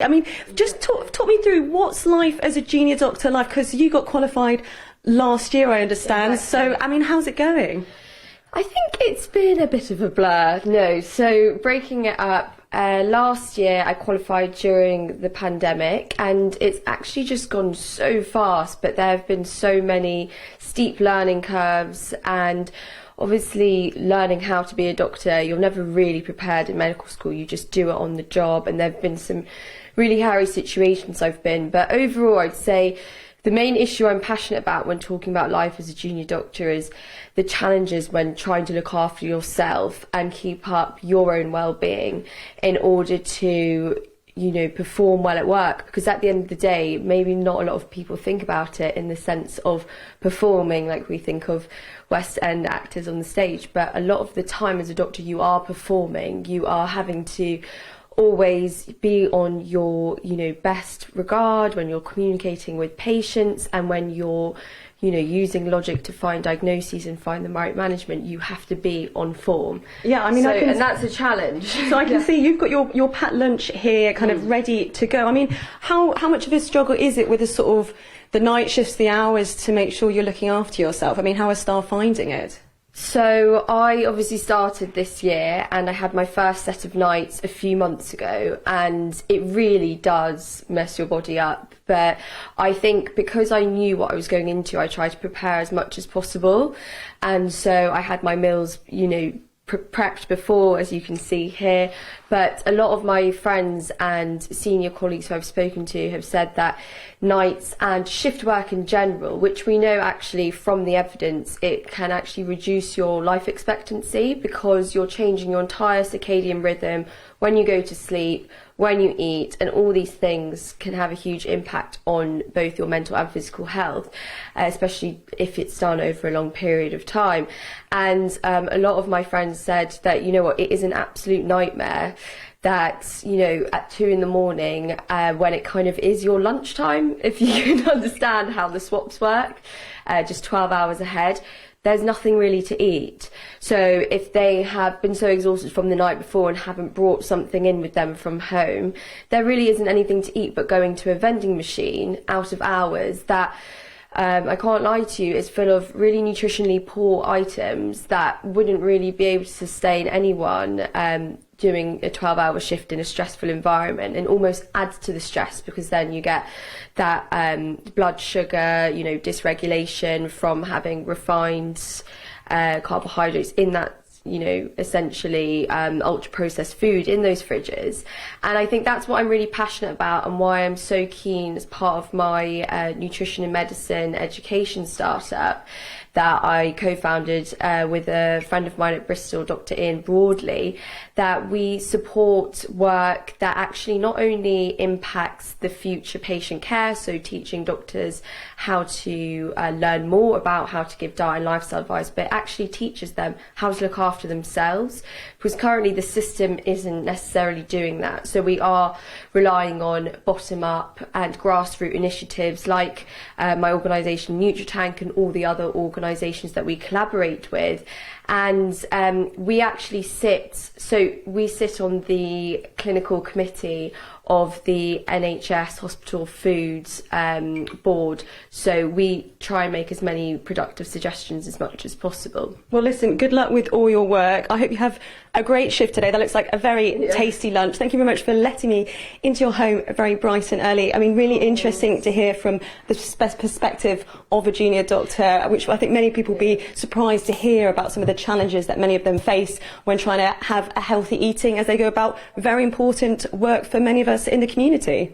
I mean, just talk me through what's life as a junior doctor like, because you got qualified last year, I understand. Exactly. So, I mean, how's it going? I think it's been a bit of a blur. No, so breaking it up, last year I qualified during the pandemic, and it's actually just gone so fast, but there have been so many steep learning curves, and obviously learning how to be a doctor, you're never really prepared in medical school, you just do it on the job, and there have been some really hairy situations I've been, but overall I'd say the main issue I'm passionate about when talking about life as a junior doctor is the challenges when trying to look after yourself and keep up your own well-being in order to, you know, perform well at work, because at the end of the day, maybe not a lot of people think about it in the sense of performing like we think of West End actors on the stage, but a lot of the time as a doctor you are performing, you are having to always be on your, you know, best regard when you're communicating with patients, and when you're, you know, using logic to find diagnoses and find the right management, you have to be on form. Yeah, I mean, and that's a challenge. So I can see you've got your packed lunch here kind of ready to go. I mean, how much of a struggle is it with the sort of the night shifts, the hours, to make sure you're looking after yourself? I mean, how are staff finding it? So I obviously started this year, and I had my first set of nights a few months ago, and it really does mess your body up. But I think because I knew what I was going into, I tried to prepare as much as possible. And so I had my meals, you know, prepped before, as you can see here. But a lot of my friends and senior colleagues who I've spoken to have said that nights and shift work in general, which we know actually from the evidence, it can actually reduce your life expectancy, because you're changing your entire circadian rhythm when you go to sleep, when you eat, and all these things can have a huge impact on both your mental and physical health, especially if it's done over a long period of time. And a lot of my friends said that, you know what, it is an absolute nightmare that, you know, at 2 in the morning, when it kind of is your lunchtime, if you can understand how the swaps work, just 12 hours ahead, there's nothing really to eat. So if they have been so exhausted from the night before and haven't brought something in with them from home, there really isn't anything to eat but going to a vending machine out of hours that, I can't lie to you, is full of really nutritionally poor items that wouldn't really be able to sustain anyone doing a 12-hour shift in a stressful environment, and almost adds to the stress, because then you get that blood sugar, you know, dysregulation from having refined carbohydrates in that, you know, essentially ultra processed food in those fridges. And I think that's what I'm really passionate about, and why I'm so keen as part of my nutrition and medicine education startup that I co-founded with a friend of mine at Bristol, Dr. Ian Broadley, that we support work that actually not only impacts the future patient care, so teaching doctors how to learn more about how to give diet and lifestyle advice, but actually teaches them how to look after themselves, because currently the system isn't necessarily doing that. So we are relying on bottom-up and grassroots initiatives like my organisation NutriTank and all the other organisations that we collaborate with. And we actually sit on the clinical committee of the NHS Hospital Foods Board. So we try and make as many productive suggestions as much as possible. Well, listen, good luck with all your work. I hope you have a great shift today. That looks like a very tasty lunch. Thank you very much for letting me into your home very bright and early. I mean, really interesting to hear from the perspective of a junior doctor, which I think many people will be surprised to hear about some of the challenges that many of them face when trying to have a healthy eating as they go about very important work for many of us in the community.